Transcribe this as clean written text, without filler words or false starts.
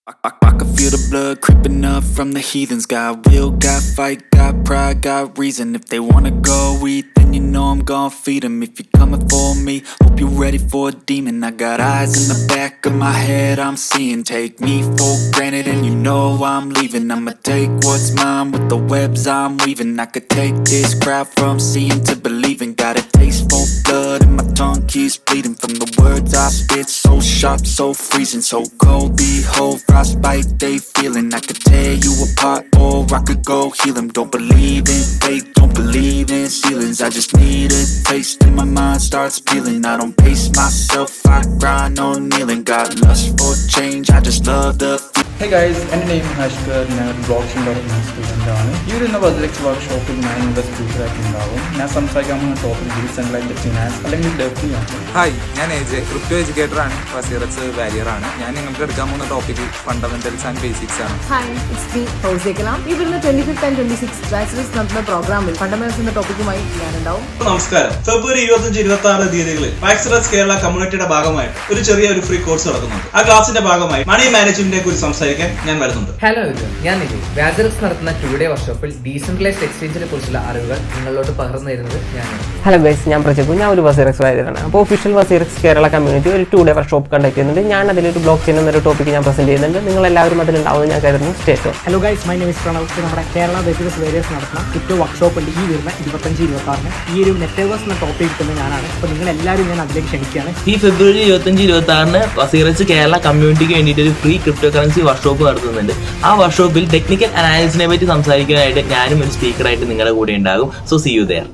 I can feel the blood creeping up from the heathens. Got will, got fight, got pride, got reason. If they wanna go eat, then you know I'm gon' feed them. If you're coming for me, hope you're ready for a demon. I got eyes in the back of my head, I'm seeing. Take me for granted and you know I'm leaving. I'ma take what's mine with the webs I'm weaving. I could take this crowd from seeing to believing. Got a taste for blood and my tongue keeps bleeding. From the words I spit, so sharp, so freezing. So cold, behold, frostbite they feeling. I could tear you apart or I could go heal them. Don't believe in fate, don't believe in ceilings. I just need a taste and my mind starts peeling. I don't pace myself, I grind on kneeling. Got lust for change, I just love the Hey guys, എൻ്റെ name HASHKER, ഞാൻ ബ്ലോക്ചെയിൻ development student ആണ്. ഈ ഒരു Wazirx വർക്ക്ഷോപ്പിൽ ഞാൻ ഇവിടെ സ്പീക്കറായിട്ട് ഉണ്ടാവും. ഞാൻ സംസാരിക്കാൻ പോകുന്ന ടോപ്പിക് ഡീസെൻട്രലൈസ്ഡ് ഫിനാൻസ് അല്ലെങ്കിൽ ഡെഫി ആണ്. ഹായ്, ഞാൻ ക്രിപ്റ്റോ എഡ്യൂക്കേറ്ററാണ്. Wazirx വാരിയറാണ്. ഞാൻ നിങ്ങൾക്ക് എടുക്കാൻ പോകുന്ന ടോപ്പിക് ഫണ്ടമെന്റൽസ് ആൻഡ് ബേസിക്സ് ആണ്. Hi, it's me Fousiya KALAM. ഈ വരുന്ന 25th and 26th Wazirx നടത്തുന്ന പ്രോഗ്രാമിൽ ഫണ്ടമെന്റൽസ് എന്ന ടോപ്പിക്കുമായി ഞാനുണ്ടാവും. നമസ്കാരം. ഫെബ്രുവരി 25-26 തീയതികളിൽ Wazirx കേരള കമ്മ്യൂണിറ്റിയുടെ ഭാഗമായിട്ട് ഒരു ചെറിയ ഫ്രീ കോഴ്സ് നടക്കുന്നുണ്ട്. ആ ക്ലാസിന്റെ ഭാഗമായി മണി മാനേജ്മെന്റിനെ കുറിച്ച് സംസാരിക്കാൻ ഞാൻ വരുന്നുണ്ട്. ഹലോ ഞാൻ നിവേദ്. Wazirx നടത്തുന്ന 2-day വർക്ക്ഷോപ്പിൽ ഡീസെൻട്രലൈസ്ഡ് എക്സ്ചേഞ്ചിനെ കുറിച്ചുള്ള അറിവുകൾ നിങ്ങളിലോട്ട് പകർന്നു തരുന്നത് ഞാനാണ്. ഹലോ ഗൈസ്, ഞാൻ പ്രചാക്കു. ഞാൻ ഒരു Wazirx വാരിയറാണ്. അപ്പോൾ ഒഫീഷ്യൽ Wazirx കേരള കമ്മ്യൂണിറ്റി ഒരു 2-day വർക്ക്ഷോപ്പ് കണ്ടക്ട് ചെയ്യുന്നുണ്ട്. ഞാൻ അതിലൊരു ബ്ലോക്ക് ചെയിൻ എന്നൊരു ടോപ്പിക് ഞാൻ പ്രസന്റ് ചെയ്യുന്നുണ്ട്. നിങ്ങൾ എല്ലാവരും അതിലുണ്ടാവുമെന്ന് ഞാൻ കരുതുന്നു. State. Hello guys, my name is Pranav. നമ്മുടെ കേരള Wazirx വാരിയേഴ്സ് നടത്തുന്ന ക്രിപ്റ്റോ വർക്ക്ഷോപ്പ് ഉണ്ട് ഈ വരുന്ന 25-26 ഈ ഒരു നെറ്റ്വേഴ്സ് എന്ന ടോപ്പിക് കിട്ടുന്നത് ഞാനാണ്. അപ്പോൾ നിങ്ങൾ എല്ലാവരും ഞാൻ അതിലേക്ക് ക്ഷണിക്കുകയാണ്. ഈ ഫെബ്രുവരി 25-26 Wazirx കേരള കമ്മ്യൂണിറ്റിക്ക് വേണ്ടിയിട്ട് ഒരു ഫ്രീ ക്രിപ്റ്റോ കറൻസി വർക്ക്ഷോപ്പ് നടത്തുന്നുണ്ട്. ആ വർക്ക്ഷോപ്പിൽ ടെക്നിക്കൽ അനാലിസിസിനെ പറ്റി സംസാരിക്കാനായിട്ട് ഞാനും ഒരു സ്പീക്കറായിട്ട് നിങ്ങളുടെ കൂടെ ഉണ്ടാകും. So see you there.